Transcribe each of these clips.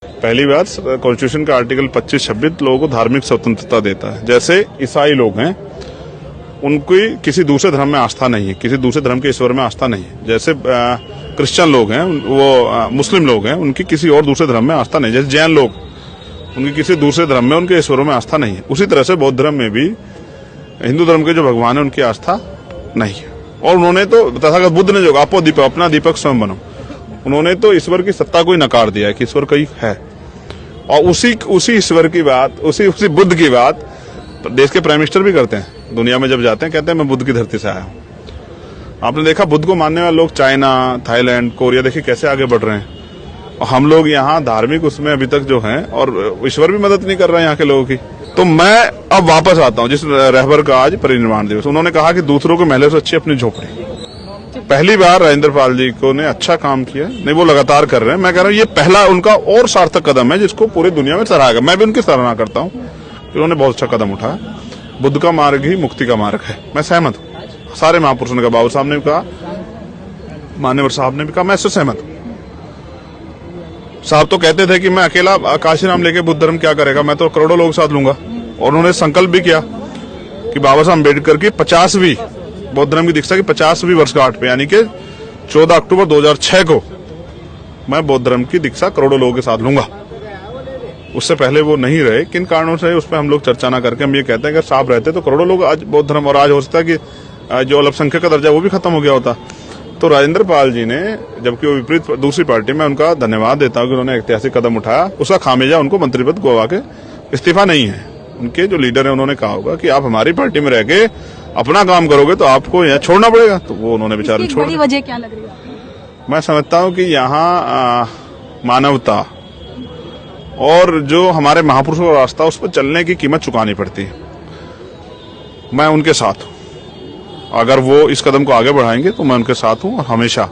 पहली बात, कॉन्स्टिट्यूशन का आर्टिकल 25-26 लोगों को धार्मिक स्वतंत्रता देता है। जैसे ईसाई लोग हैं, उनकी किसी दूसरे धर्म में आस्था नहीं है, किसी दूसरे धर्म के ईश्वर में आस्था नहीं है। जैसे क्रिश्चियन लोग हैं, वो मुस्लिम लोग हैं, उनकी किसी और दूसरे धर्म में आस्था नहीं। जैसे जैन लोग, उनकी किसी दूसरे धर्म में, उनके ईश्वरों में आस्था नहीं है। उसी तरह से बौद्ध धर्म में भी हिंदू धर्म के जो भगवान है उनकी आस्था नहीं है। और उन्होंने तो तथागत बुद्ध ने जो आपो दीपक, अपना दीपक स्वयं बनो, उन्होंने तो ईश्वर की सत्ता को ही नकार दिया है कि ईश्वर कहीं है। और उसी ईश्वर की बात, उसी बुद्ध की बात देश के प्राइम मिनिस्टर भी करते हैं। दुनिया में जब जाते हैं कहते हैं मैं बुद्ध की धरती से आया हूं। आपने देखा बुद्ध को मानने वाले लोग चाइना, थाईलैंड, कोरिया, देखिए कैसे आगे बढ़ रहे हैं। और हम लोग यहाँ धार्मिक उसमें अभी तक जो हैं, और ईश्वर भी मदद नहीं कर रहे हैं यहाँ के लोगों की। तो मैं अब वापस आता हूँ, जिस रहबर का आज परिनिर्वाण दिवस, उन्होंने कहा कि दूसरों को महलों से अच्छी अपनी झोपड़ी। पहली बार राजेंद्र पाल जी को ने अच्छा काम किया, नहीं वो लगातार कर रहे हैं। मैं कह रहा हूँ ये पहला उनका और सार्थक कदम है जिसको पूरी दुनिया में सराहा गया। मैं भी उनकी सराहना करता हूँ, उन्होंने बहुत अच्छा कदम उठाया। बुद्ध का मार्ग ही मुक्ति का मार्ग है, मैं सहमत हूँ। सारे महापुरुषों ने कहा, बाबू साहब ने भी कहा, मान्यवर साहब ने भी कहा, मैं इससे सहमत हूँ। साहब तो कहते थे कि मैं अकेला काशीराम लेके बुद्ध धर्म क्या करेगा, मैं तो करोड़ों लोग साथ लूंगा। और उन्होंने संकल्प भी किया कि बाबा साहब अम्बेडकर की 50वीं बौद्ध धर्म की दीक्षा की 50वीं वर्षगांठ पे, यानी कि 14 अक्टूबर 2006 को मैं बौद्ध धर्म की दीक्षा करोड़ों लोगों के साथ लूंगा। उससे पहले वो नहीं रहे, किन कारणों से उस पर हम लोग चर्चा ना करके हम ये कहते हैं कि साहब रहते तो करोड़ों लोग आज बौद्ध धर्म, और आज हो सकता है कि जो अल्पसंख्यक का दर्जा वो भी खत्म हो गया होता। तो राजेंद्र पाल जी ने, जबकि वो विपरीत दूसरी पार्टी में, उनका धन्यवाद देता हूँ कि उन्होंने ऐतिहासिक कदम उठाया। उसका खामियाजा उनको मंत्री पद गवा के इस्तीफा नहीं है। उनके जो लीडर है उन्होंने कहा होगा कि आप हमारी पार्टी में रह के अपना काम करोगे तो आपको यहाँ छोड़ना पड़ेगा, तो वो उन्होंने बेचारे छोड़। बड़ी वजह क्या लग रही है? मैं समझता हूँ कि यहाँ मानवता और जो हमारे महापुरुषों का रास्ता, उस पर चलने की कीमत चुकानी पड़ती है। मैं उनके साथ हूँ, अगर वो इस कदम को आगे बढ़ाएंगे तो मैं उनके साथ हूँ। और हमेशा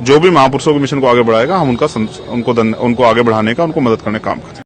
जो भी महापुरुषों के मिशन को आगे बढ़ाएगा, हम उनको आगे बढ़ाने का, उनको मदद करने का काम करें।